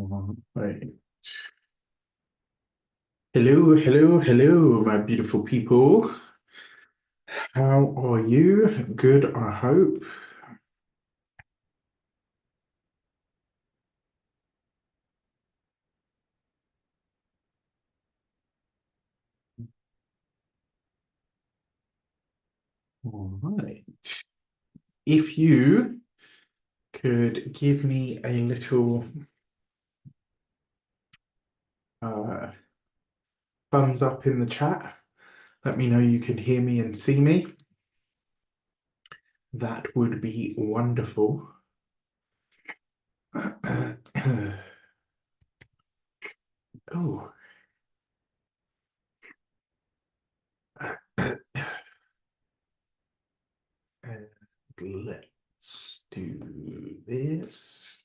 Right. Hello, hello, hello, my beautiful people. How are you? Good, I hope. All right. If you could give me a little uh, thumbs up in the chat, let me know you can hear me and see me. That would be wonderful. Oh, and let's do this.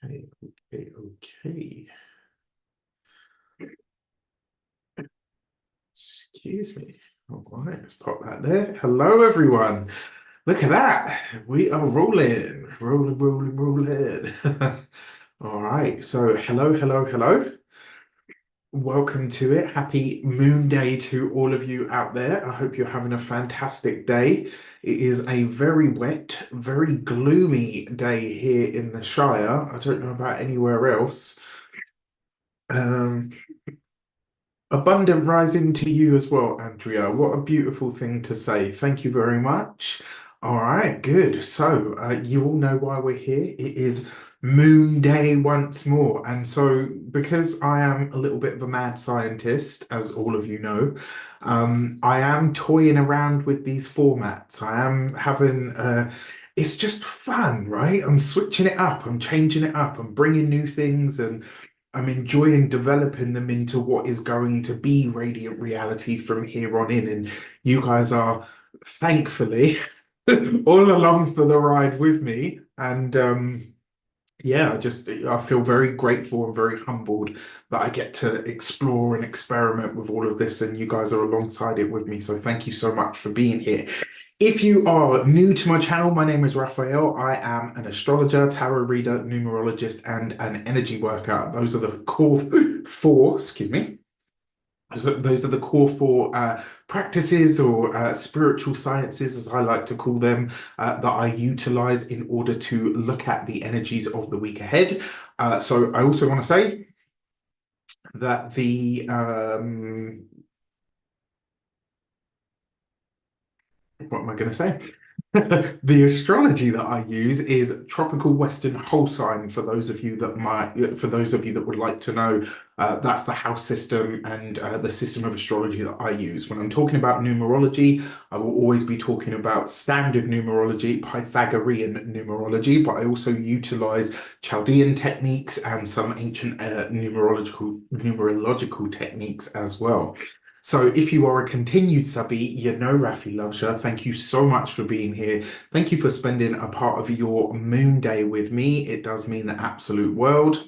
Okay, okay, okay. Excuse me. All right, let's pop that there. Hello, everyone. Look at that. We are rolling, rolling, rolling, rolling. All right. So, hello, hello, hello. Welcome to it. Happy Moon Day to all of you out there. I hope you're having a fantastic day. It is a very wet, very gloomy day here in the Shire. I don't know about anywhere else. Um, Abundant rising to you as well, Andrea. What a beautiful thing to say. Thank you very much. All right, good. So, you all know why we're here. It is Moon Day once more. And so, because I am a little bit of a mad scientist, as all of you know, I am toying around with these formats. I am having, it's just fun, right? I'm switching it up, I'm changing it up, I'm bringing new things and I'm enjoying developing them into what is going to be radiant reality from here on in. And you guys are thankfully all along for the ride with me. And yeah, I feel very grateful and very humbled that I get to explore and experiment with all of this, and you guys are alongside it with me. So thank you so much for being here. If you are new to my channel, my name is Raphael. I am an astrologer, tarot reader, numerologist, and an energy worker. Those are the core four, excuse me. Those are the core four practices or spiritual sciences, as I like to call them, that I utilize in order to look at the energies of the week ahead. So I also want to say that what am I going to say? The astrology that I use is tropical Western whole sign for those of you that would like to know. That's the house system and the system of astrology that I use. When I'm talking about numerology, I will always be talking about standard numerology, Pythagorean numerology, but I also utilize Chaldean techniques and some ancient numerological techniques as well. So if you are a continued subby, you know Rafi loves you. Thank you so much for being here. Thank you for spending a part of your moon day with me. It does mean the absolute world.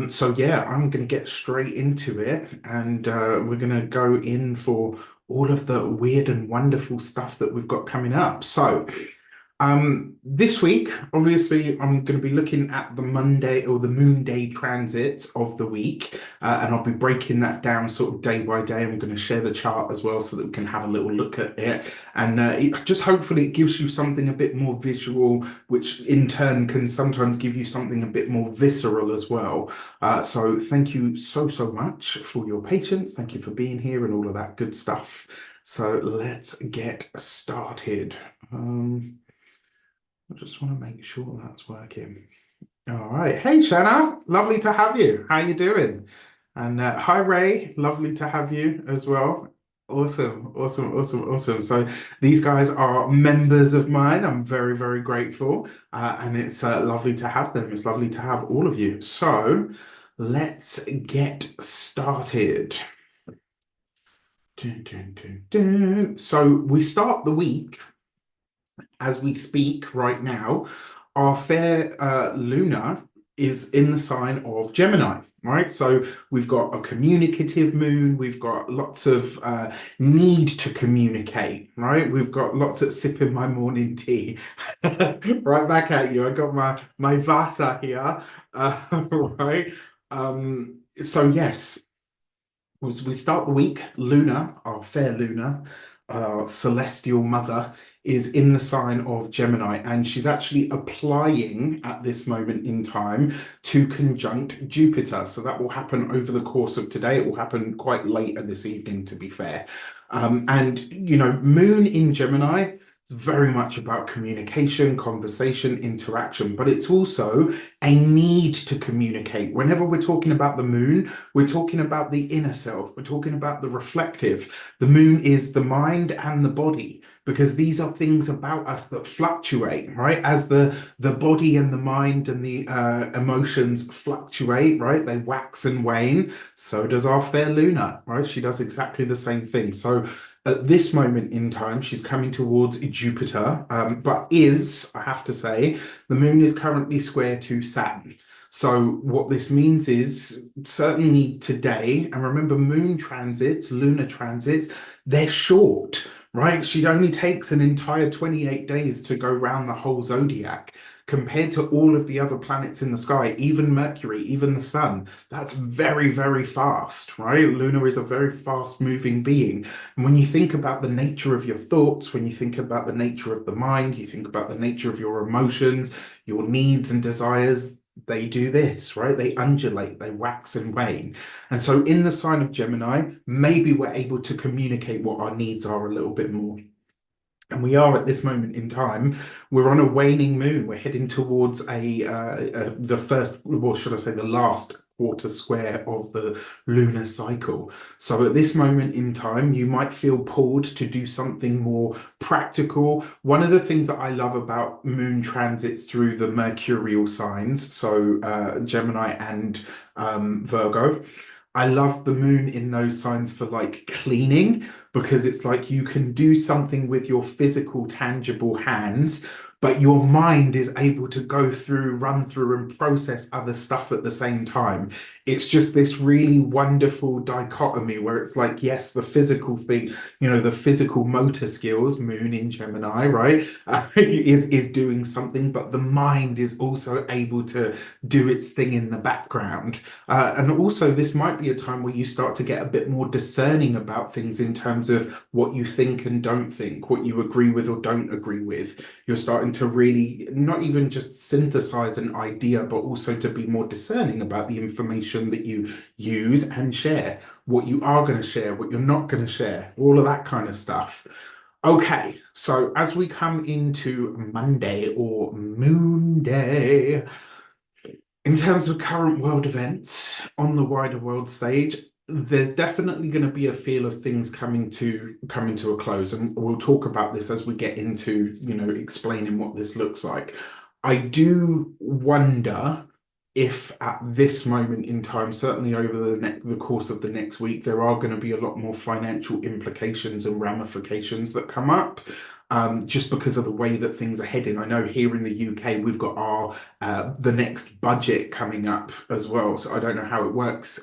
So yeah, I'm going to get straight into it, and we're going to go in for all of the weird and wonderful stuff that we've got coming up. So this week, obviously, I'm going to be looking at the Monday or the Moon Day transit of the week, and I'll be breaking that down sort of day by day. I'm going to share the chart as well so that we can have a little look at it, and just hopefully it gives you something a bit more visual, which in turn can sometimes give you something a bit more visceral as well. So thank you so, so much for your patience. Thank you for being here and all of that good stuff. So let's get started. I just want to make sure that's working. All right. Hey, Shanna. Lovely to have you. How you doing? And hi, Ray. Lovely to have you as well. Awesome, awesome, awesome, awesome. So these guys are members of mine. I'm very, very grateful. And it's lovely to have them. It's lovely to have all of you. So let's get started. Dun, dun, dun, dun. So we start the week as we speak right now. Our fair Luna is in the sign of Gemini, right? So we've got a communicative moon, we've got lots of need to communicate, right? We've got lots of sipping my morning tea. Right back at you. I got my Vasa here, right? So yes, as we start the week, Luna, our fair Luna, our celestial mother, is in the sign of Gemini, and she's actually applying at this moment in time to conjunct Jupiter. So that will happen over the course of today. It will happen quite later this evening, to be fair. And you know, Moon in Gemini is very much about communication, conversation, interaction, but it's also a need to communicate. Whenever we're talking about the moon, we're talking about the inner self. We're talking about the reflective. The moon is the mind and the body, because these are things about us that fluctuate, right? As the body and the mind and the emotions fluctuate, right? They wax and wane. So does our fair Luna, right? She does exactly the same thing. So at this moment in time, she's coming towards Jupiter, but I have to say, the moon is currently square to Saturn. So what this means is certainly today, and remember moon transits, lunar transits, they're short, right? She only takes an entire 28 days to go round the whole zodiac compared to all of the other planets in the sky, even Mercury, even the sun. That's very, very fast, right? Luna is a very fast moving being. And when you think about the nature of your thoughts, when you think about the nature of the mind, you think about the nature of your emotions, your needs and desires, they do this, right? They undulate, they wax and wane. And so in the sign of Gemini, maybe we're able to communicate what our needs are a little bit more. And we are at this moment in time, we're on a waning moon. We're heading towards the first, or should I say, the last quarter square of the lunar cycle. So at this moment in time, you might feel pulled to do something more practical. One of the things that I love about moon transits through the mercurial signs, so Gemini and Virgo, I love the moon in those signs for like cleaning, because it's like you can do something with your physical, tangible hands, but your mind is able to go through, run through, and process other stuff at the same time. It's just this really wonderful dichotomy where it's like, yes, the physical thing, you know, the physical motor skills, moon in Gemini, right, is doing something, but the mind is also able to do its thing in the background. And also, this might be a time where you start to get a bit more discerning about things in terms of what you think and don't think, what you agree with or don't agree with. You're starting to really not even just synthesize an idea, but also to be more discerning about the information that you use and share, what you are going to share, what you're not going to share, all of that kind of stuff. Okay, so as we come into Monday or Moon Day, in terms of current world events on the wider world stage, there's definitely going to be a feel of things coming to a close, and we'll talk about this as we get into, you know, explaining what this looks like. I do wonder if at this moment in time, certainly over the course of the next week, there are going to be a lot more financial implications and ramifications that come up. Just because of the way that things are heading. I know here in the UK we've got our the next budget coming up as well. So I don't know how it works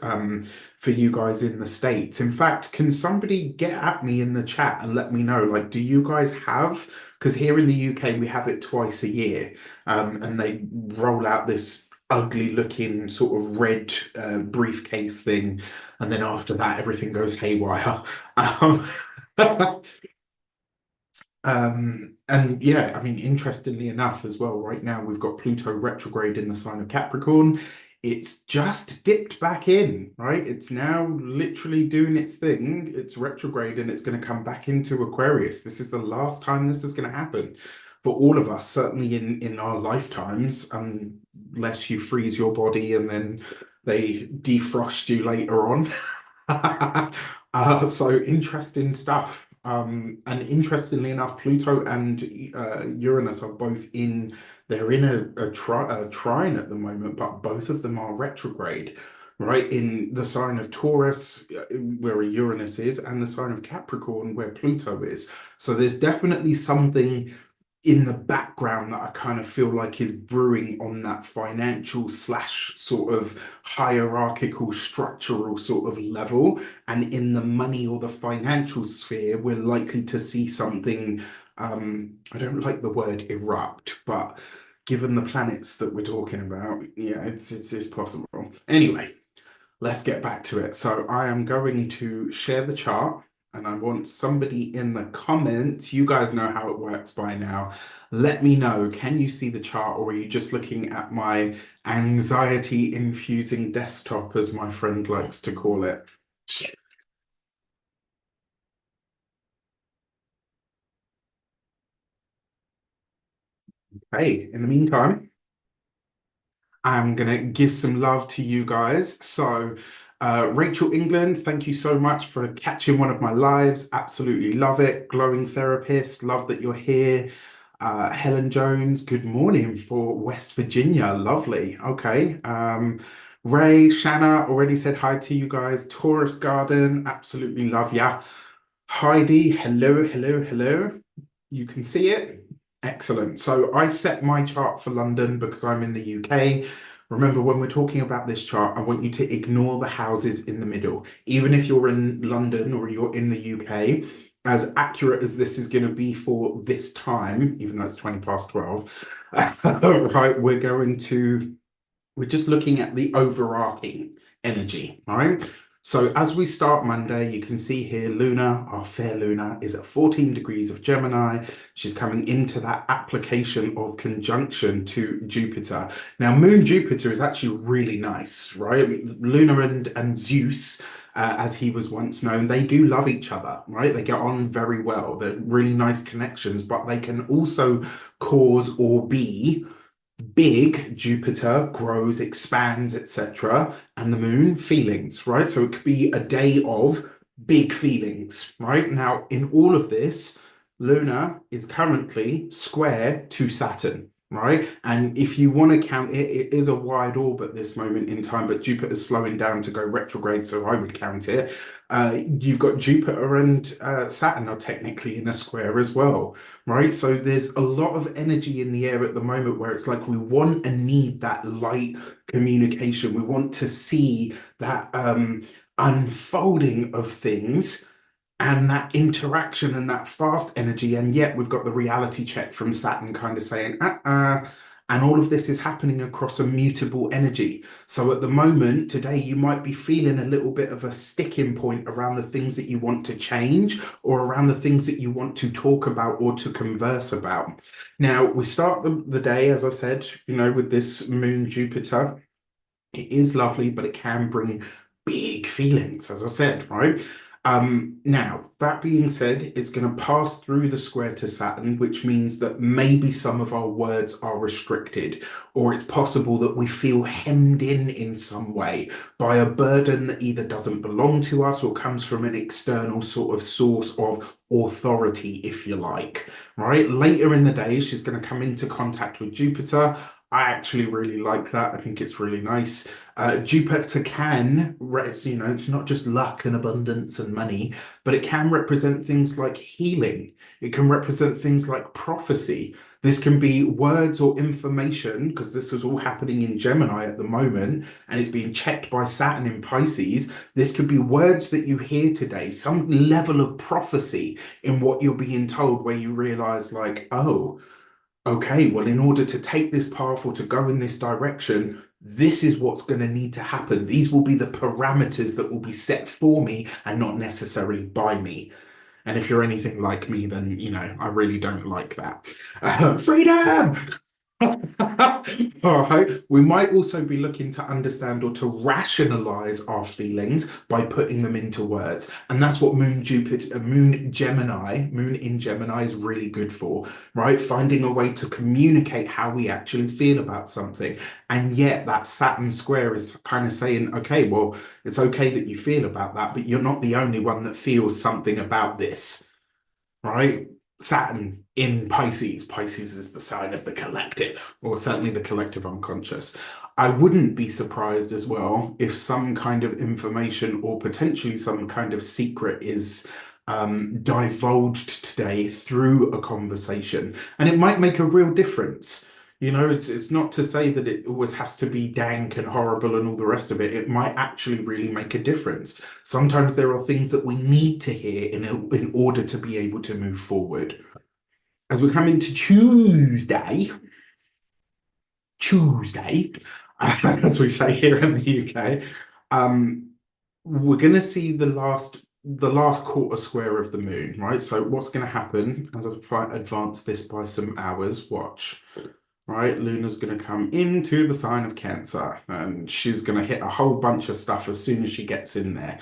for you guys in the States. In fact, can somebody get at me in the chat and let me know, like, do you guys have, because here in the UK we have it twice a year, and they roll out this ugly looking sort of red briefcase thing, and then after that everything goes haywire. Um, and yeah, I mean, interestingly enough, as well, right now we've got Pluto retrograde in the sign of Capricorn. It's just dipped back in, right? It's now literally doing its thing. It's retrograde and it's going to come back into Aquarius. This is the last time this is going to happen for all of us, certainly in our lifetimes, unless you freeze your body and then they defrost you later on. So interesting stuff. And interestingly enough, Pluto and Uranus are both they're in a trine at the moment, but both of them are retrograde, right? In the sign of Taurus, where Uranus is, and the sign of Capricorn, where Pluto is. So there's definitely something in the background that I kind of feel like is brewing on that financial slash sort of hierarchical structural sort of level. And in the money or the financial sphere, we're likely to see something. I don't like the word erupt, but given the planets that we're talking about, yeah, it's possible. Anyway, let's get back to it. So I am going to share the chart and I want somebody in the comments. You guys know how it works by now. Let me know, can you see the chart or are you just looking at my anxiety infusing desktop, as my friend likes to call it? Hey, in the meantime, I'm gonna give some love to you guys. So, Rachel England, thank you so much for catching one of my lives. Absolutely love it. Glowing therapist, love that you're here. Helen Jones, good morning for West Virginia. Lovely. Okay. Ray, Shanna already said hi to you guys. Taurus Garden, absolutely love ya. Heidi, hello, hello, hello. You can see it. Excellent. So I set my chart for London because I'm in the UK. Remember, when we're talking about this chart, I want you to ignore the houses in the middle. Even if you're in London or you're in the UK, as accurate as this is going to be for this time, even though it's 20 past 12, right, we're just looking at the overarching energy, all right? So as we start Monday, you can see here Luna, our fair Luna, is at 14 degrees of Gemini. She's coming into that application of conjunction to Jupiter. Now, Moon Jupiter is actually really nice, right? Luna and Zeus, as he was once known, they do love each other, right? They get on very well. They're really nice connections, but they can also cause or be big. Jupiter grows, expands, etc., and the moon feelings, right? So it could be a day of big feelings, right? Now, in all of this, Luna is currently square to Saturn, right? And if you want to count it, it is a wide orb at this moment in time, but Jupiter's slowing down to go retrograde, so I would count it. You've got Jupiter and Saturn are technically in a square as well, right? So there's a lot of energy in the air at the moment where it's like we want and need that light communication. We want to see that unfolding of things and that interaction and that fast energy. And yet we've got the reality check from Saturn kind of saying, and all of this is happening across a mutable energy. So at the moment, today, you might be feeling a little bit of a sticking point around the things that you want to change or around the things that you want to talk about or to converse about. Now, we start the day, as I said, with this Moon Jupiter. It is lovely, but it can bring big feelings, as I said, right? Now, that being said, it's going to pass through the square to Saturn, which means that maybe some of our words are restricted, or it's possible that we feel hemmed in some way by a burden that either doesn't belong to us or comes from an external sort of source of authority, if you like, right? Later in the day, she's going to come into contact with Jupiter. I actually really like that. I think it's really nice. Jupiter can, it's not just luck and abundance and money, but it can represent things like healing. It can represent things like prophecy. This can be words or information, because this is all happening in Gemini at the moment, and it's being checked by Saturn in Pisces. This could be words that you hear today, some level of prophecy in what you're being told, where you realize, like, oh, okay, well, in order to take this path or to go in this direction, this is what's going to need to happen. These will be the parameters that will be set for me and not necessarily by me. And if you're anything like me, then, I really don't like that. Freedom! All right. We might also be looking to understand or to rationalize our feelings by putting them into words. And that's what Moon Jupiter, Moon in Gemini is really good for, right? Finding a way to communicate how we actually feel about something. And yet that Saturn square is kind of saying, okay, well, it's okay that you feel about that, but you're not the only one that feels something about this, right? Saturn in Pisces. Pisces is the sign of the collective, or certainly the collective unconscious. I wouldn't be surprised as well if some kind of information or potentially some kind of secret is divulged today through a conversation, and it might make a real difference. You know, it's not to say that it always has to be dank and horrible and all the rest of it. It might actually really make a difference. Sometimes there are things that we need to hear in order to be able to move forward. As we're coming to Tuesday, as we say here in the UK, um, we're going to see the last quarter square of the moon, right? So what's going to happen as I advance this by some hours? Watch. Right, Luna's going to come into the sign of Cancer and she's going to hit a whole bunch of stuff as soon as she gets in there.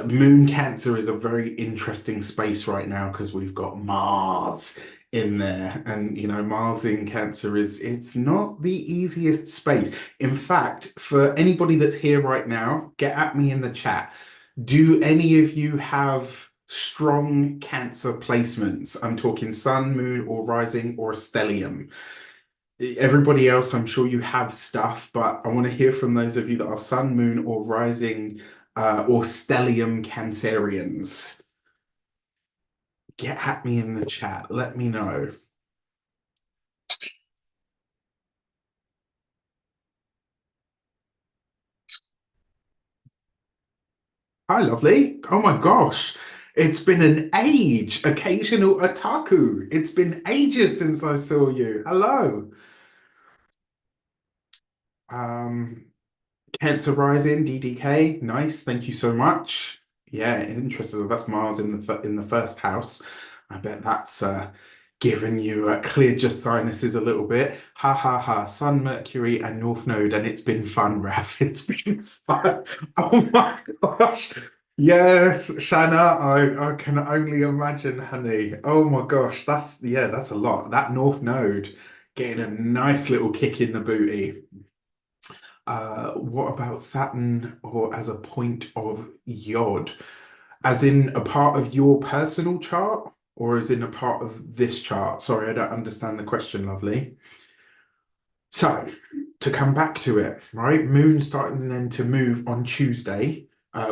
Moon Cancer is a very interesting space right now because we've got Mars in there. And, you know, Mars in Cancer it's not the easiest space. In fact, for anybody that's here right now, get at me in the chat. Do any of you have strong Cancer placements? I'm talking sun, moon, or rising, or stellium. Everybody else, I'm sure you have stuff, but I want to hear from those of you that are sun, moon, or rising, or stellium Cancerians. Get at me in the chat. Let me know. Hi, lovely. Oh my gosh. It's been an age. Occasional otaku. It's been ages since I saw you. Hello. Um, Cancer rising, DDK. Nice. Thank you so much. Yeah, interesting. That's Mars in the first house. I bet that's given you cleared your sinuses a little bit. Ha ha ha. Sun, Mercury, and North Node, and it's been fun, Raf. It's been fun. Oh my gosh. Yes, Shanna, I can only imagine, honey. Oh my gosh, that's a lot. That North Node getting a nice little kick in the booty. What about Saturn or as a point of Yod? As in a part of your personal chart or as in a part of this chart? Sorry, I don't understand the question, lovely. So, to come back to it, right? Moon starting then to move on Tuesday,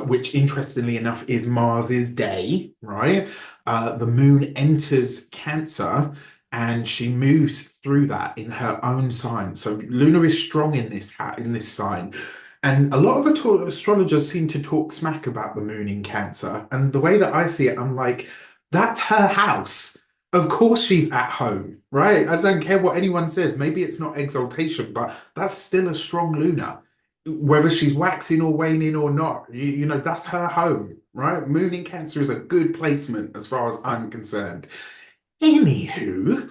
which interestingly enough is Mars's day, right? The moon enters Cancer and she moves through that in her own sign. So Luna is strong in this sign. And a lot of astrologers seem to talk smack about the moon in Cancer. And the way that I see it, I'm like, that's her house. Of course she's at home, right? I don't care what anyone says. Maybe it's not exaltation, but that's still a strong Luna. Whether she's waxing or waning or not, you know, that's her home, right? Moon in Cancer is a good placement as far as I'm concerned. Anywho,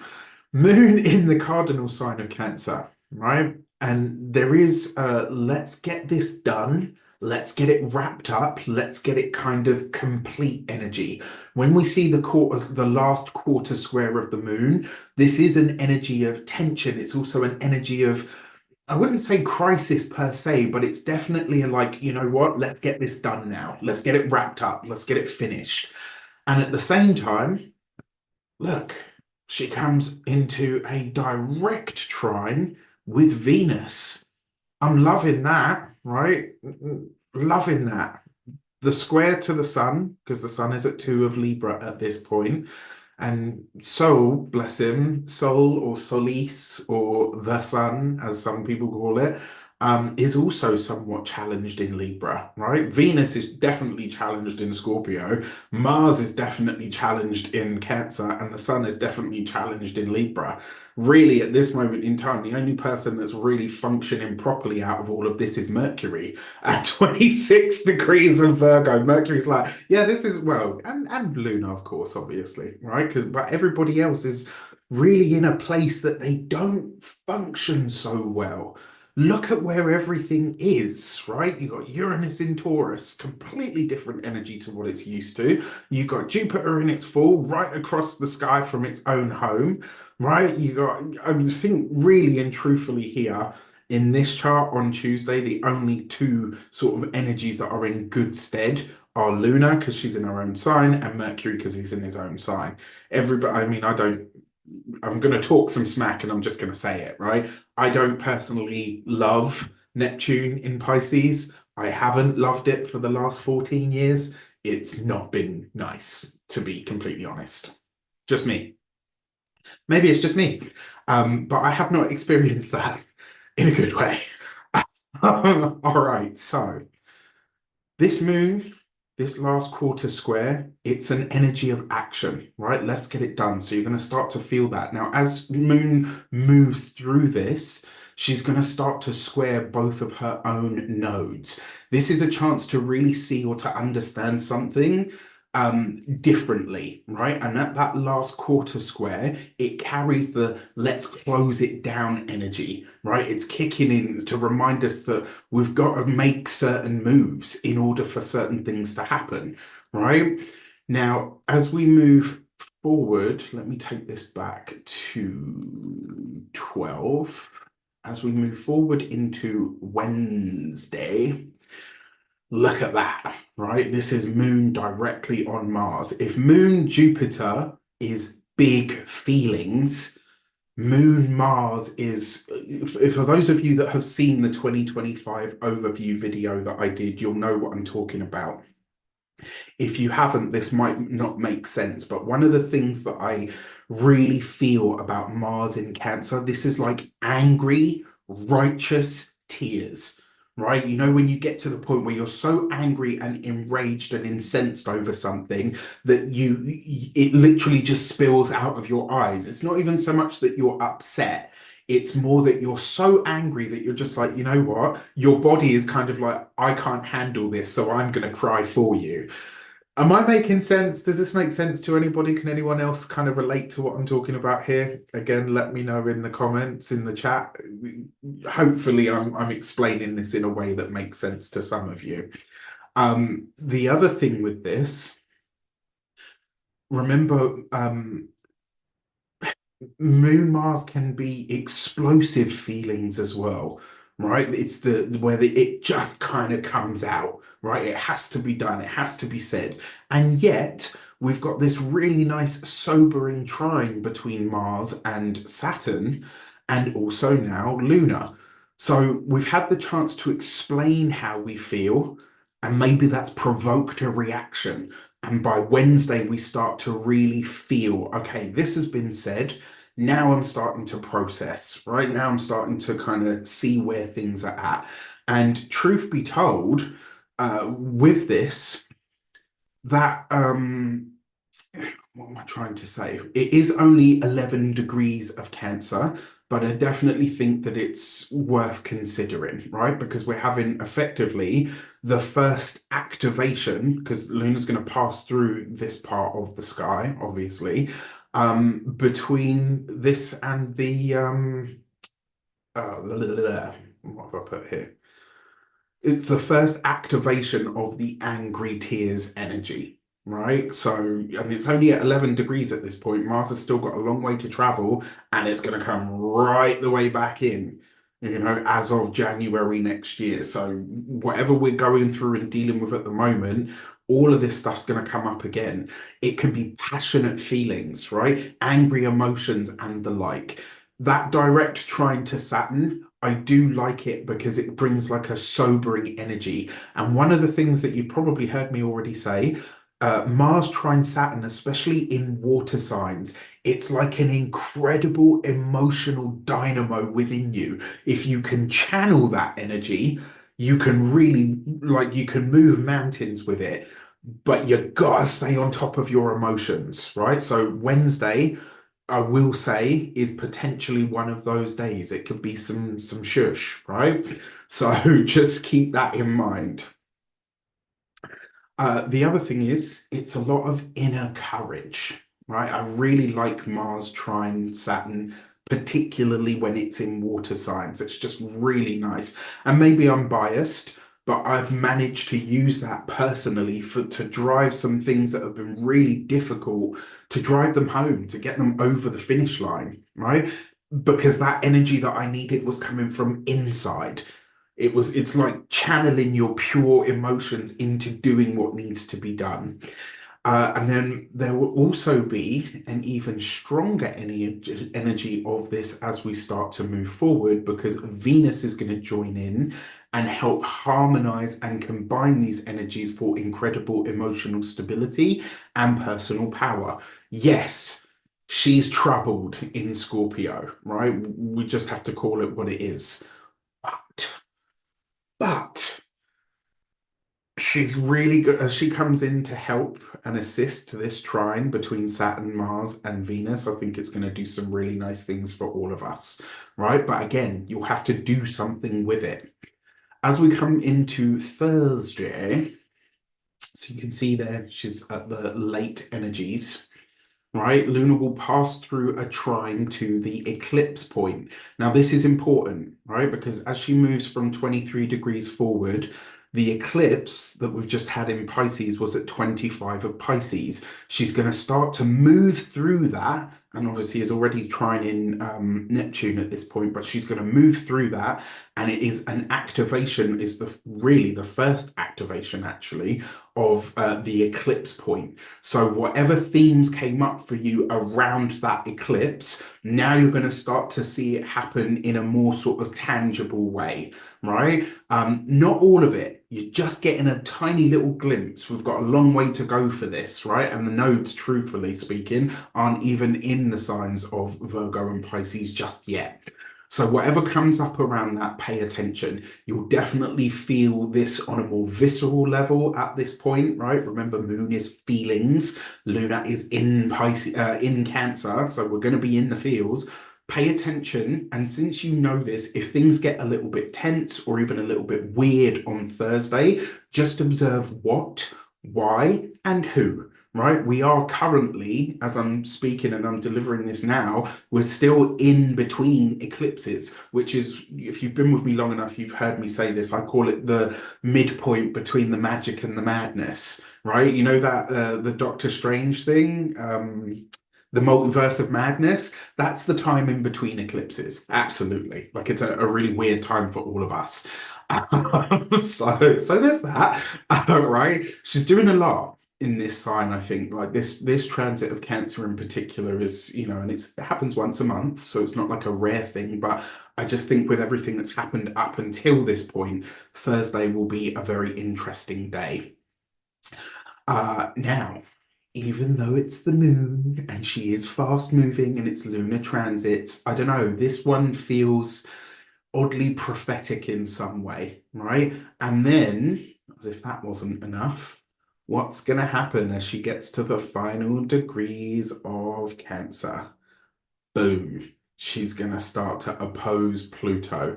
Moon in the cardinal sign of Cancer, right? And there is let's get this done. Let's get it wrapped up. Let's get it kind of complete energy. When we see the last quarter square of the moon, this is an energy of tension. It's also an energy of, I wouldn't say crisis per se, but it's definitely like, you know what? Let's get this done now. Let's get it wrapped up. Let's get it finished. And at the same time, look, she comes into a direct trine with Venus. I'm loving that, right? Loving that. The square to the sun, because the sun is at 2 of Libra at this point, and Sol, bless him, Sol or Solis or the sun, as some people call it, is also somewhat challenged in Libra, right? Venus is definitely challenged in Scorpio, Mars is definitely challenged in Cancer, and the sun is definitely challenged in Libra. Really, at this moment in time, the only person that's really functioning properly out of all of this is Mercury at 26 degrees of Virgo. Mercury's like, yeah, this is, well, and Luna, of course, obviously, right? But everybody else is really in a place that they don't function so well. Look at where everything is, right? You got Uranus in Taurus, completely different energy to what it's used to. You got Jupiter in its full, right across the sky from its own home, right? You got, I think, really and truthfully here in this chart on Tuesday, the only two sort of energies that are in good stead are Luna because she's in her own sign and Mercury because he's in his own sign. Everybody, I mean, I'm going to talk some smack and I'm just going to say it, right? I don't personally love Neptune in Pisces. I haven't loved it for the last 14 years. It's not been nice, to be completely honest. Just me. Maybe it's just me. But I have not experienced that in a good way. All right, so this moon, this last quarter square, it's an energy of action, right? Let's get it done. So you're going to start to feel that. Now, as Moon moves through this, she's going to start to square both of her own nodes. This is a chance to really see or to understand something differently, right? And at that last quarter square, it carries the let's close it down energy, right? It's kicking in to remind us that we've got to make certain moves in order for certain things to happen, right? Now, as we move forward, let me take this back to 12. As we move forward into Wednesday, look at that, right? This is Moon directly on Mars. If Moon Jupiter is big feelings, Moon Mars is, for those of you that have seen the 2025 overview video that I did, you'll know what I'm talking about. If you haven't, this might not make sense, but one of the things that I really feel about Mars in Cancer, this is like angry, righteous tears, right? You know, when you get to the point where you're so angry and enraged and incensed over something that it literally just spills out of your eyes. It's not even so much that you're upset. It's more that you're so angry that you're just like, you know what? Your body is kind of like, I can't handle this, so I'm going to cry for you. Am I making sense? Does this make sense to anybody? Can anyone else kind of relate to what I'm talking about here? Again, let me know in the comments, in the chat. Hopefully, I'm explaining this in a way that makes sense to some of you. The other thing with this, remember, Moon Mars can be explosive feelings as well, right? It's the where it just kind of comes out, right? It has to be done, it has to be said. And yet we've got this really nice sobering trine between Mars and Saturn, and also now Luna. So we've had the chance to explain how we feel, and maybe that's provoked a reaction. And by Wednesday, we start to really feel, okay, this has been said. Now I'm starting to process, right? Now I'm starting to kind of see where things are at. And truth be told, with this, that what am I trying to say? It is only 11 degrees of Cancer, but I definitely think that it's worth considering, right? Because we're having effectively the first activation, because Luna's going to pass through this part of the sky, obviously, between this and the what have I put here? It's the first activation of the angry tears energy, right? So, and it's only at 11 degrees at this point. Mars has still got a long way to travel, and it's going to come right the way back in, you know, as of January next year. So, whatever we're going through and dealing with at the moment, all of this stuff's going to come up again. It can be passionate feelings, right? Angry emotions and the like. That direct trine to Saturn, I do like it because it brings like a sobering energy. And one of the things that you've probably heard me already say, Mars trine Saturn, especially in water signs, it's like an incredible emotional dynamo within you. If you can channel that energy, you can really, like, you can move mountains with it, but you gotta stay on top of your emotions, right? So Wednesday, I will say, is potentially one of those days. It could be some shush, right? So just keep that in mind. The other thing is, it's a lot of inner courage, right? I really like Mars trine Saturn, particularly when it's in water signs. It's just really nice. And maybe I'm biased, but I've managed to use that personally to drive some things that have been really difficult, to drive them home, to get them over the finish line, right? Because that energy that I needed was coming from inside. It's like channeling your pure emotions into doing what needs to be done. And then there will also be an even stronger energy of this as we start to move forward, because Venus is going to join in and help harmonize and combine these energies for incredible emotional stability and personal power. Yes, she's troubled in Scorpio, right? We just have to call it what it is. But, but she's really good as she comes in to help and assist this trine between Saturn, Mars, and Venus. I think it's going to do some really nice things for all of us, right? But again, you'll have to do something with it. As we come into Thursday, so you can see there, she's at the late energies, right? Luna will pass through a trine to the eclipse point. Now, this is important, right? Because as she moves from 23 degrees forward, the eclipse that we've just had in Pisces was at 25 of Pisces. She's going to start to move through that, and obviously is already trine in Neptune at this point, but she's going to move through that, and it is an activation, is the really the first activation actually of the eclipse point. So whatever themes came up for you around that eclipse, now you're going to start to see it happen in a more sort of tangible way, right? Not all of it. You're just getting a tiny little glimpse. We've got a long way to go for this, right? And the nodes, truthfully speaking, aren't even in the signs of Virgo and Pisces just yet. So whatever comes up around that, pay attention. You'll definitely feel this on a more visceral level at this point, right? Remember, Moon is feelings. Luna is in Pisces, in Cancer, so we're going to be in the feels. Pay attention, and since you know this, if things get a little bit tense or even a little bit weird on Thursday, just observe what, why, and who. Right? We are currently, as I'm speaking and I'm delivering this now, we're still in between eclipses, which is, if you've been with me long enough, you've heard me say this. I call it the midpoint between the magic and the madness, right? You know that the Doctor Strange thing, the multiverse of madness. That's the time in between eclipses. Absolutely, like it's a really weird time for all of us. So there's that, right? She's doing a lot in this sign, I think. Like this transit of Cancer in particular is, and it happens once a month, so it's not like a rare thing, but I just think with everything that's happened up until this point, Thursday will be a very interesting day. Now, even though it's the moon and she is fast moving and it's lunar transits, I don't know, this one feels oddly prophetic in some way, right? And then, as if that wasn't enough, what's going to happen as she gets to the final degrees of Cancer? Boom. She's going to start to oppose Pluto.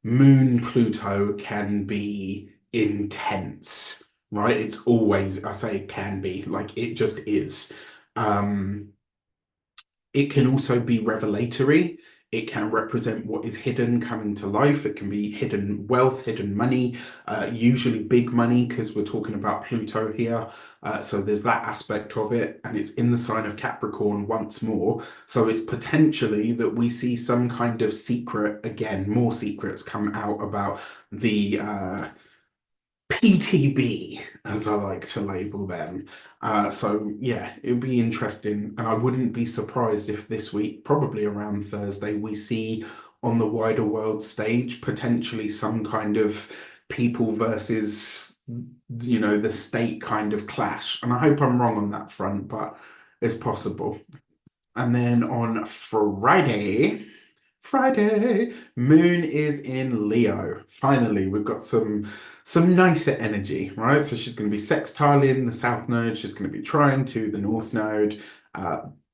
Moon Pluto can be intense, right? It's always, I say it can be, like it just is. Um, it can also be revelatory. It can represent what is hidden coming to life. It can be hidden wealth, hidden money, usually big money, because we're talking about Pluto here. So there's that aspect of it. And it's in the sign of Capricorn once more. So it's potentially that we see some kind of secret, again, more secrets come out about the PTB, as I like to label them. So yeah, it would be interesting, and I wouldn't be surprised if this week, probably around Thursday, we see on the wider world stage potentially some kind of people versus, the state kind of clash. And I hope I'm wrong on that front, but it's possible. And then on Friday, Moon is in Leo. Finally, we've got some nicer energy, right? So she's going to be sextiling the South Node. She's going to be trine to the North Node.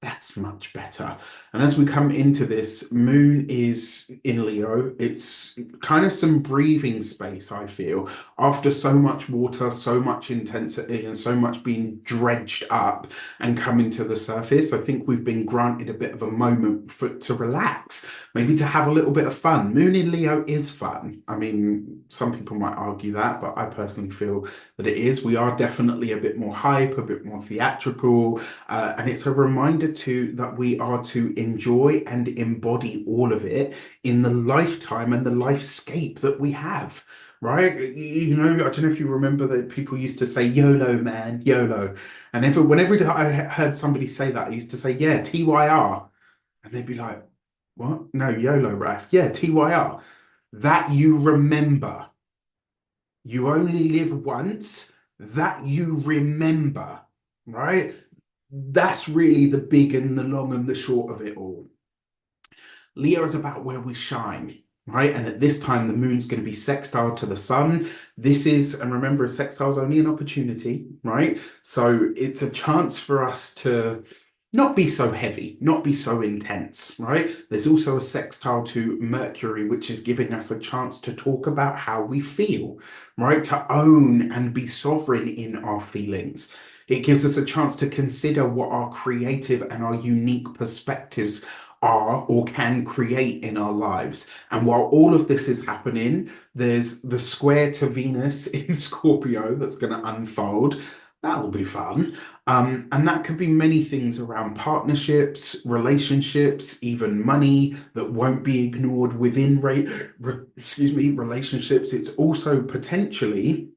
That's much better. And as we come into this, Moon is in Leo. It's kind of some breathing space, I feel, after so much water, so much intensity, and so much being dredged up and coming to the surface. I think we've been granted a bit of a moment to relax, maybe to have a little bit of fun. Moon in Leo is fun. I mean, some people might argue that, but I personally feel that it is. We are definitely a bit more hype, a bit more theatrical, and it's a reminder reminder to that we are to enjoy and embody all of it in the lifetime and the lifescape that we have. Right? You know, I don't know if you remember that people used to say YOLO, man, YOLO. And whenever I heard somebody say that, I used to say, yeah, TYR. And they'd be like, what? No, YOLO, Raf. Yeah, TYR. That you remember. You only live once, that you remember, right? That's really the big and the long and the short of it all. Leo is about where we shine, right? And at this time, the moon's going to be sextile to the sun. This is, and remember, a sextile is only an opportunity, right? So it's a chance for us to not be so heavy, not be so intense, right? There's also a sextile to Mercury, which is giving us a chance to talk about how we feel, right? To own and be sovereign in our feelings. It gives us a chance to consider what our creative and our unique perspectives are or can create in our lives. And while all of this is happening, there's the square to Venus in Scorpio that's going to unfold. That'll be fun. And that could be many things around partnerships, relationships, even money that won't be ignored within relationships. It's also potentially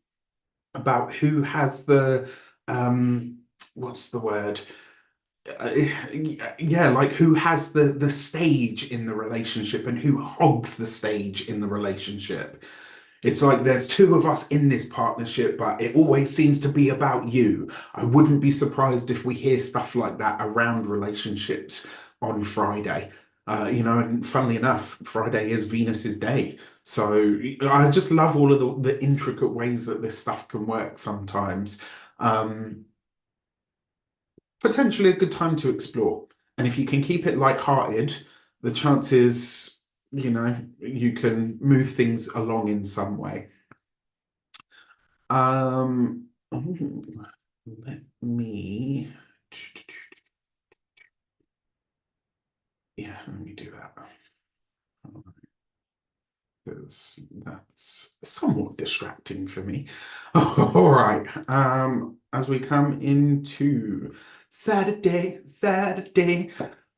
about who has the what's the word? uh, yeah, like who has the stage in the relationship and who hogs the stage in the relationship. It's like there's two of us in this partnership, but it always seems to be about you. I wouldn't be surprised if we hear stuff like that around relationships on Friday. You know, and funnily enough, Friday is Venus's day. So I just love all of the intricate ways that this stuff can work sometimes. Um, Potentially a good time to explore. And if you can keep it light-hearted, the chances, you know, you can move things along in some way. Let me, yeah, let me do that because that's somewhat distracting for me. All right. As we come into Saturday,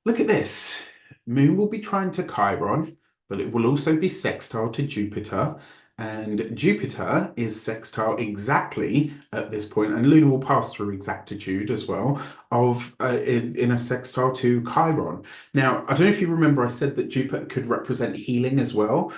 look at this. Moon will be trying to Chiron, but it will also be sextile to Jupiter. And Jupiter is sextile exactly at this point, and Luna will pass through exactitude as well, of in a sextile to Chiron. Now, I don't know if you remember, I said that Jupiter could represent healing as well.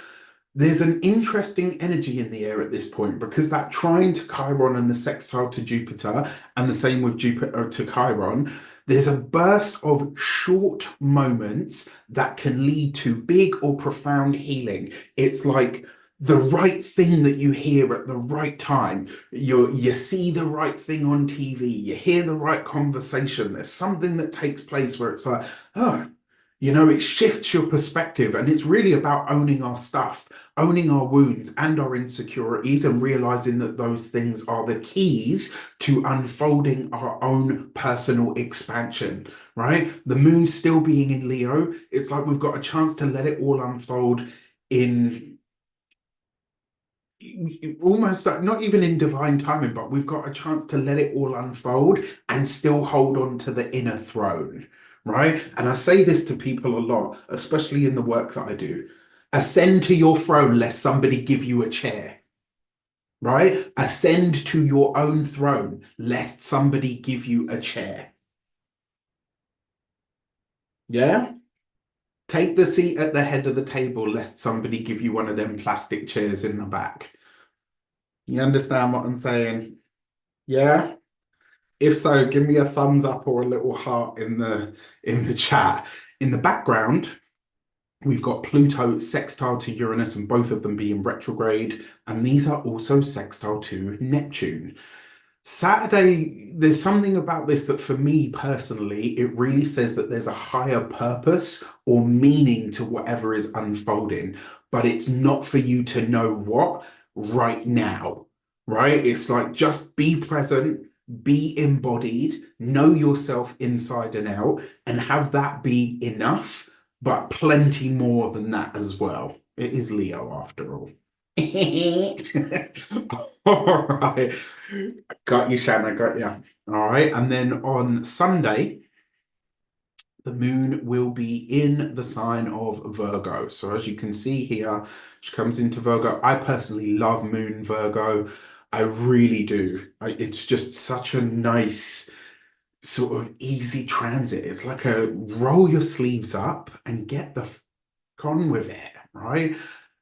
There's an interesting energy in the air at this point because that trine to Chiron and the sextile to Jupiter, and the same with Jupiter to Chiron, there's a burst of short moments that can lead to big or profound healing. It's like the right thing that you hear at the right time. You see the right thing on TV, you hear the right conversation. There's something that takes place where it's like, oh, you know, it shifts your perspective, and it's really about owning our stuff, owning our wounds and our insecurities, and realizing that those things are the keys to unfolding our own personal expansion, right? The moon still being in Leo, it's like we've got a chance to let it all unfold in almost like not even in divine timing, but we've got a chance to let it all unfold and still hold on to the inner throne, right? And I say this to people a lot, especially in the work that I do. Ascend to your throne lest somebody give you a chair, right? Ascend to your own throne lest somebody give you a chair. Yeah? Take the seat at the head of the table lest somebody give you one of them plastic chairs in the back. You understand what I'm saying? Yeah? If so, give me a thumbs up or a little heart in the chat. In the background, we've got Pluto sextile to Uranus and both of them being retrograde, and these are also sextile to Neptune. Saturday, there's something about this that for me personally, it really says that there's a higher purpose or meaning to whatever is unfolding, but it's not for you to know what right now, right? It's like just be present, be embodied, know yourself inside and out, and have that be enough, but plenty more than that as well. It is Leo after all. All right. Got you, Shannon. Got you. All right. And then on Sunday, the moon will be in the sign of Virgo. So as you can see here, she comes into Virgo. I personally love Moon Virgo. I really do. It's just such a nice sort of easy transit. It's like a roll your sleeves up and get the on with it, right?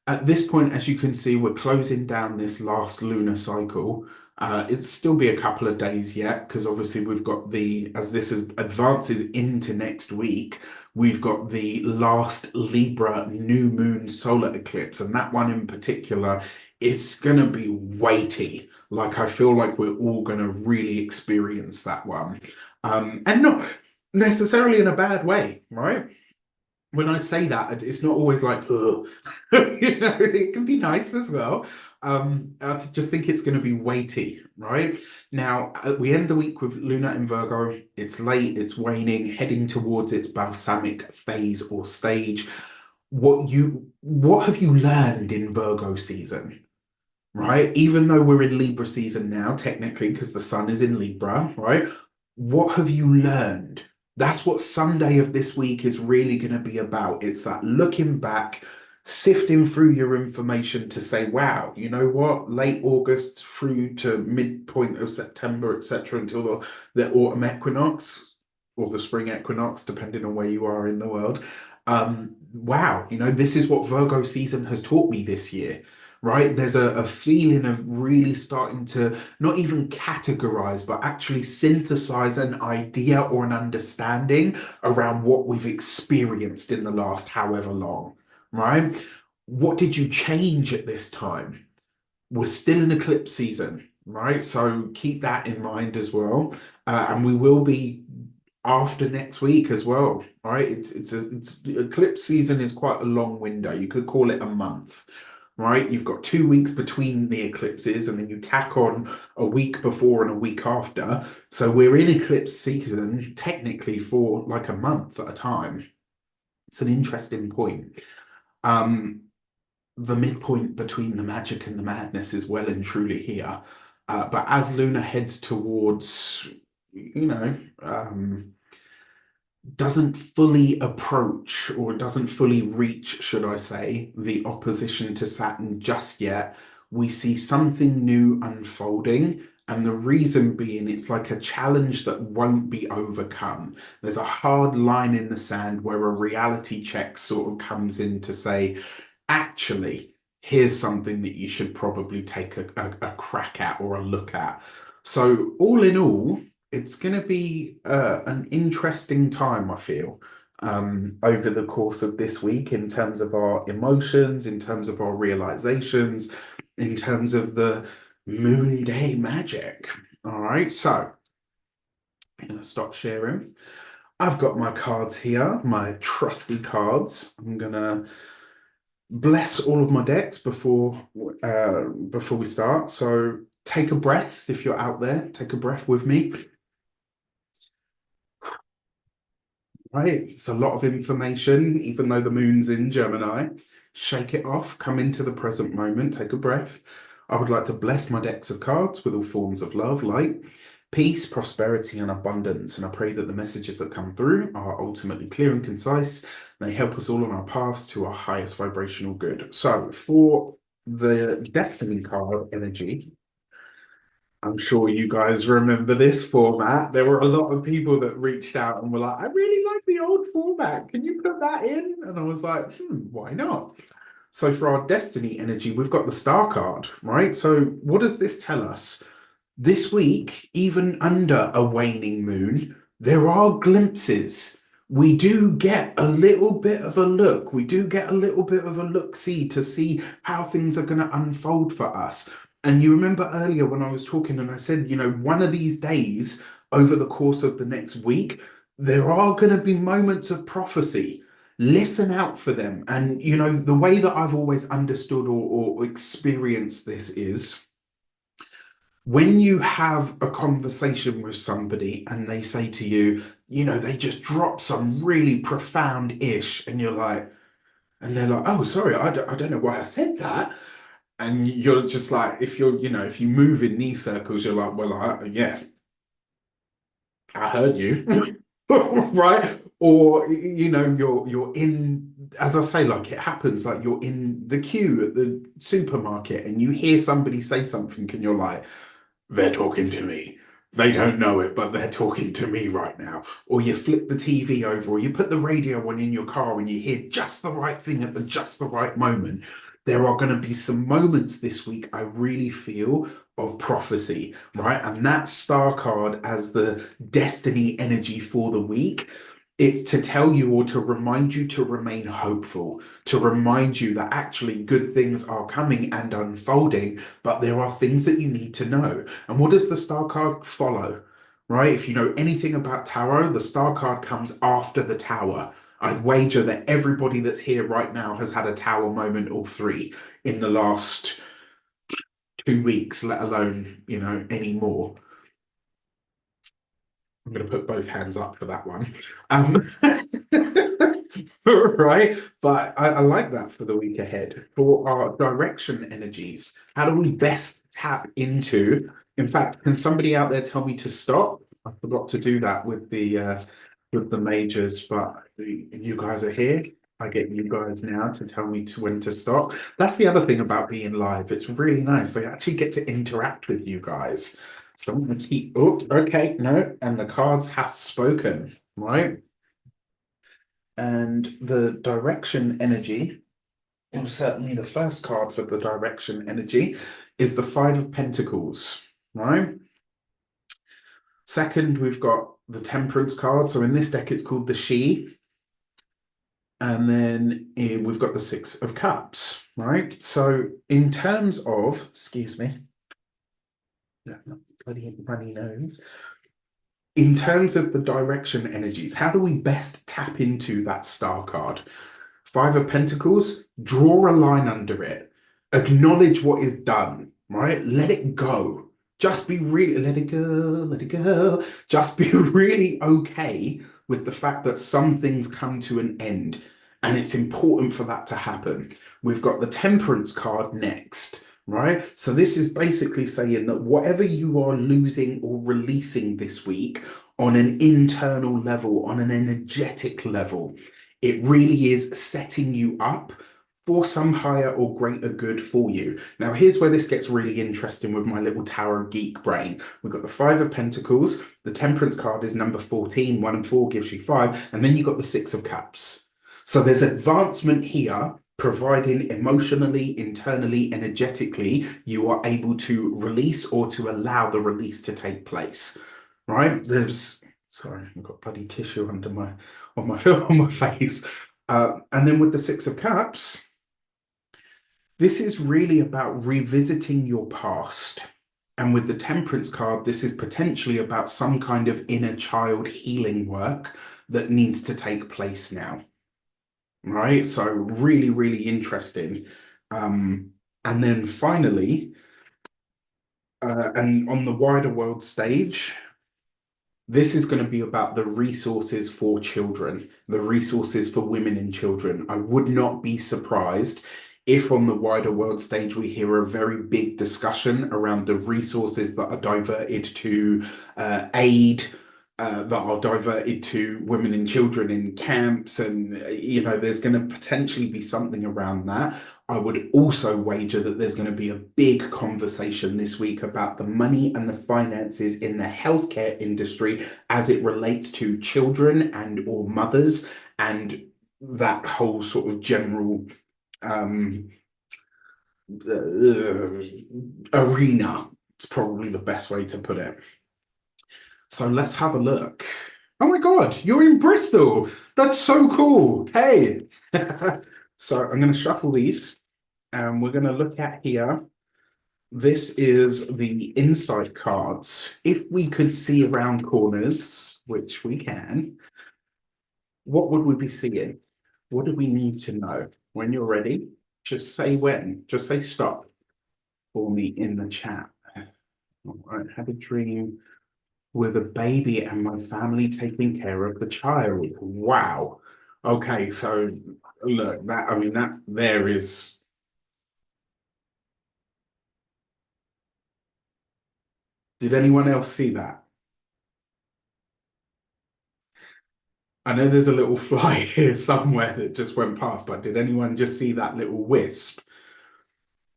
At this point, as you can see, we're closing down this last lunar cycle. It's still be a couple of days yet, because obviously we've got as this advances into next week, we've got the last Libra new moon solar eclipse, and that one in particular is going to be weighty. Like, I feel like we're all going to really experience that one. And not necessarily in a bad way, right? When I say that, it's not always like, ugh. It can be nice as well. I just think it's going to be weighty, right? Now, we end the week with Luna in Virgo. It's late, it's waning, heading towards its balsamic phase or stage. What have you learned in Virgo season? Right? Even though we're in Libra season now, technically, because the sun is in Libra, right? What have you learned? That's what Sunday of this week is really going to be about. It's that looking back, sifting through your information to say, wow, you know what? Late August through to midpoint of September, etc., until the autumn equinox or the spring equinox, depending on where you are in the world. Wow, this is what Virgo season has taught me this year, right? There's a feeling of really starting to not even categorize, but actually synthesize an idea or an understanding around what we've experienced in the last however long, right? What did you change at this time? We're still in eclipse season, right? So keep that in mind as well. And we will be after next week as well, right? It's eclipse season is quite a long window. You could call it a month, right? You've got 2 weeks between the eclipses, and then you tack on a week before and a week after. So we're in eclipse season technically for like a month at a time. It's an interesting point. The midpoint between the magic and the madness is well and truly here. But as Luna heads towards, doesn't fully approach or doesn't fully reach, should I say, the opposition to Saturn just yet, we see something new unfolding. And the reason being, it's like a challenge that won't be overcome. There's a hard line in the sand where a reality check sort of comes in to say, actually, here's something that you should probably take a crack at or a look at. So, all in all, it's going to be an interesting time, I feel, over the course of this week in terms of our emotions, in terms of our realizations, in terms of the Moonday Magic. All right, so I'm going to stop sharing. I've got my cards here, my trusty cards. I'm going to bless all of my decks before we start. So take a breath if you're out there. Take a breath with me. Right, it's a lot of information, even though the moon's in Gemini. Shake it off, come into the present moment, take a breath. I would like to bless my decks of cards with all forms of love, light, peace, prosperity, and abundance. And I pray that the messages that come through are ultimately clear and concise. They help us all on our paths to our highest vibrational good. So, for the Destiny card energy, I'm sure you guys remember this format. There were a lot of people that reached out and were like, I really like the old format. Can you put that in? And I was like, why not? So for our Destiny energy, we've got the Star card, right? So what does this tell us? This week, even under a waning moon, there are glimpses. We do get a little bit of a look. We do get a little bit of a look-see to see how things are going to unfold for us. And you remember earlier when I was talking and I said, one of these days over the course of the next week, there are going to be moments of prophecy. Listen out for them. And, the way that I've always understood or experienced this is when you have a conversation with somebody and they say to you, they just drop some really profound ish, and and they're like, oh, sorry, I don't know why I said that. And you're just like, if you move in these circles, you're like, well, yeah, I heard you. right? Or you're in, as I say, like it happens, like you're in the queue at the supermarket and you hear somebody say something and you're like, they're talking to me. They don't know it, but they're talking to me right now. Or you flip the TV over, or you put the radio on in your car and you hear just the right thing at the just the right moment. There are going to be some moments this week I really feel of prophecy, right? And that star card as the destiny energy for the week. It's to tell you or to remind you to remain hopeful, to remind you that actually good things are coming and unfolding, but there are things that you need to know. And what does the star card follow? Right? If you know anything about tarot, the star card comes after the tower. I'd wager that everybody that's here right now has had a tower moment or three in the last 2 weeks, let alone, any more. I'm going to put both hands up for that one. Um, right? But I like that for the week ahead. For our direction energies, how do we best tap into? In fact, can somebody out there tell me to stop? I forgot to do that with the majors, but you guys are here. I get you guys now to tell me when to stop. That's the other thing about being live. It's really nice. I actually get to interact with you guys. So I'm going to keep. Oh, okay, no, and the cards have spoken, right? And the direction energy, well, certainly the first card for the direction energy is the Five of Pentacles, right? Second, we've got the Temperance card. So in this deck, it's called the She. And then we've got the Six of Cups, right? So in terms of, excuse me, bloody runny nose. In terms of the direction energies, how do we best tap into that star card? Five of Pentacles, draw a line under it. Acknowledge what is done, right? Let it go. Just be really, let it go, let it go. Just be really okay with the fact that some things come to an end. And it's important for that to happen. We've got the Temperance card next, right? So this is basically saying that whatever you are losing or releasing this week on an internal level, on an energetic level, it really is setting you up for some higher or greater good for you. Now, here's where this gets really interesting with my little tarot geek brain. We've got the Five of Pentacles. The Temperance card is number 14. 1 and 4 gives you 5. And then you've got the Six of Cups. So there's advancement here, providing emotionally, internally, energetically, you are able to release or to allow the release to take place, right? Sorry, I've got bloody tissue under on my on my face. And then with the Six of Cups, this is really about revisiting your past. And with the Temperance card, this is potentially about some kind of inner child healing work that needs to take place now. Right? So really, really interesting. And then finally, and on the wider world stage, this is going to be about the resources for children, the resources for women and children. I would not be surprised if on the wider world stage we hear a very big discussion around the resources that are diverted to aid, that are diverted to women and children in camps. And, there's going to potentially be something around that. I would also wager that there's going to be a big conversation this week about the money and the finances in the healthcare industry as it relates to children and or mothers and that whole sort of general arena. It's probably the best way to put it. So let's have a look. Oh my God, you're in Bristol. That's so cool. Hey. So I'm going to shuffle these and we're going to look at here. This is the insight cards. If we could see around corners, which we can, what would we be seeing? What do we need to know? When you're ready, just say when. Just say stop for me in the chat. All right, had a dream with a baby and my family taking care of the child. Wow. Okay, so look, that there is. Did anyone else see that? I know there's a little fly here somewhere that just went past, but did anyone just see that little wisp?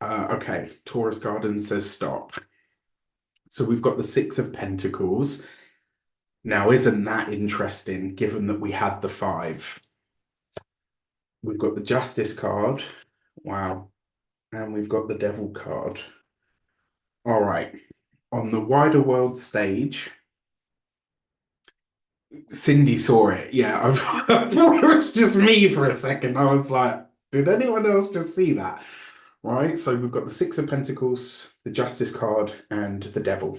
Okay, Taurus Garden says stop. So we've got the Six of Pentacles. Now, isn't that interesting, given that we had the five? We've got the Justice card. Wow. And we've got the Devil card. All right. On the wider world stage, Cindy saw it. Yeah, I thought it was just me for a second. I was like, did anyone else just see that? Right. So we've got the Six of Pentacles, the Justice card, and the Devil.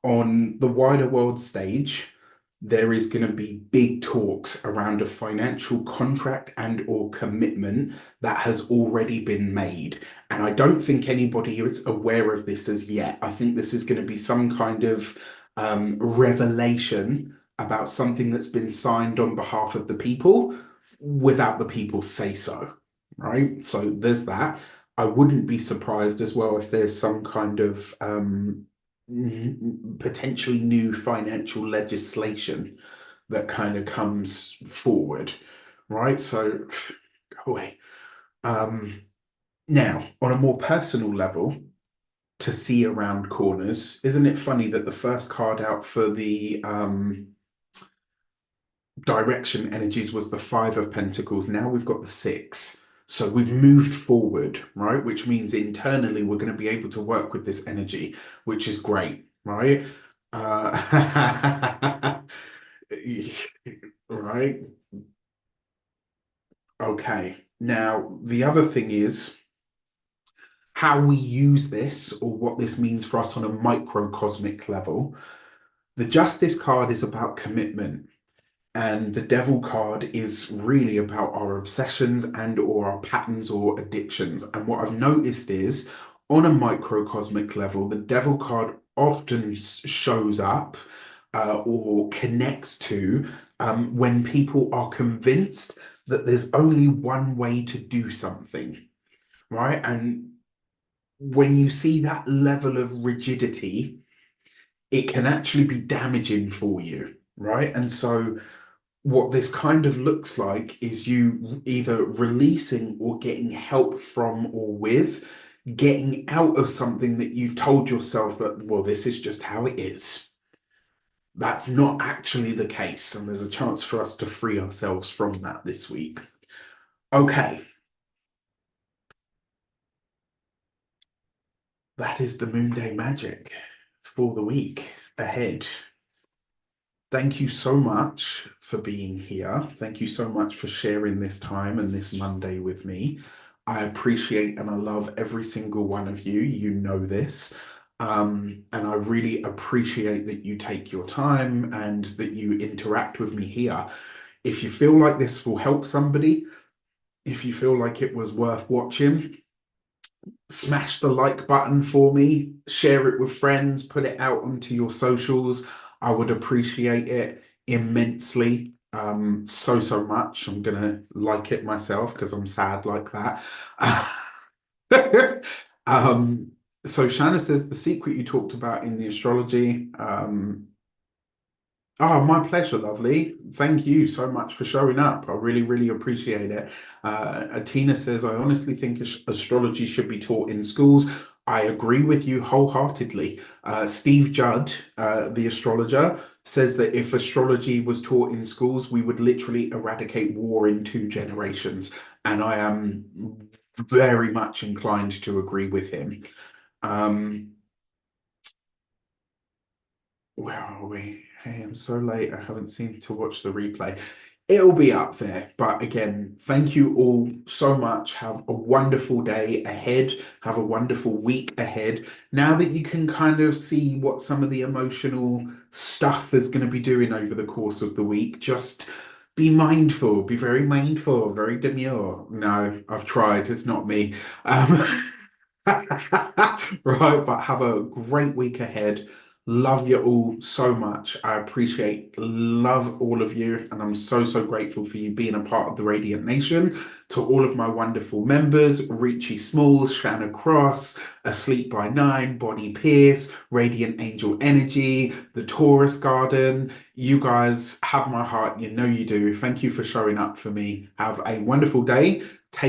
On the wider world stage, there is going to be big talks around a financial contract and or commitment that has already been made. And I don't think anybody is aware of this as yet. I think this is going to be some kind of revelation about something that's been signed on behalf of the people without the people say so, right? So there's that. I wouldn't be surprised as well if there's some kind of potentially new financial legislation that kind of comes forward, right? So, go away. Now, on a more personal level, to see around corners, isn't it funny that the first card out for the direction energies was the Five of Pentacles? Now we've got the Six. So we've moved forward, right? Which means internally we're going to be able to work with this energy, which is great, right? Right. Okay. Now, the other thing is how we use this or what this means for us on a microcosmic level. The Justice card is about commitment. And the Devil card is really about our obsessions and or our patterns or addictions. And what I've noticed is on a microcosmic level, the Devil card often shows up or connects to when people are convinced that there's only one way to do something, right? And when you see that level of rigidity, it can actually be damaging for you, right? And so what this kind of looks like is you either releasing or getting help from or with, getting out of something that you've told yourself that, well, this is just how it is. That's not actually the case. And there's a chance for us to free ourselves from that this week. Okay. That is the Moonday Magic for the week ahead. Thank you so much for being here. Thank you so much for sharing this time and this Monday with me. I appreciate and I love every single one of you. You know this. And I really appreciate that you take your time and that you interact with me here. If you feel like this will help somebody, if you feel like it was worth watching, smash the like button for me, share it with friends, put it out onto your socials. I would appreciate it immensely. So much. I'm gonna like it myself because I'm sad like that. um, so Shanna says the secret you talked about in the astrology. Oh, my pleasure, lovely. Thank you so much for showing up. I really, really appreciate it. Tina says, I honestly think astrology should be taught in schools. I agree with you wholeheartedly. Steve Judd, the astrologer, says that if astrology was taught in schools, we would literally eradicate war in 2 generations. And I am very much inclined to agree with him. Where are we? Hey, I'm so late. I haven't seemed to watch the replay. It'll be up there. But again, thank you all so much. Have a wonderful day ahead. Have a wonderful week ahead. Now that you can kind of see what some of the emotional stuff is going to be doing over the course of the week, just be mindful, be very mindful, very demure. No, I've tried. It's not me. Right, but have a great week ahead. Love you all so much. I love all of you, and I'm so, so grateful for you being a part of the Radiant Nation. To all of my wonderful members, Richie Smalls, Shanna Cross, Asleep by Nine, Bonnie Pierce, Radiant Angel Energy, the Taurus Garden. You guys have my heart. You know you do. Thank you for showing up for me. Have a wonderful day. Take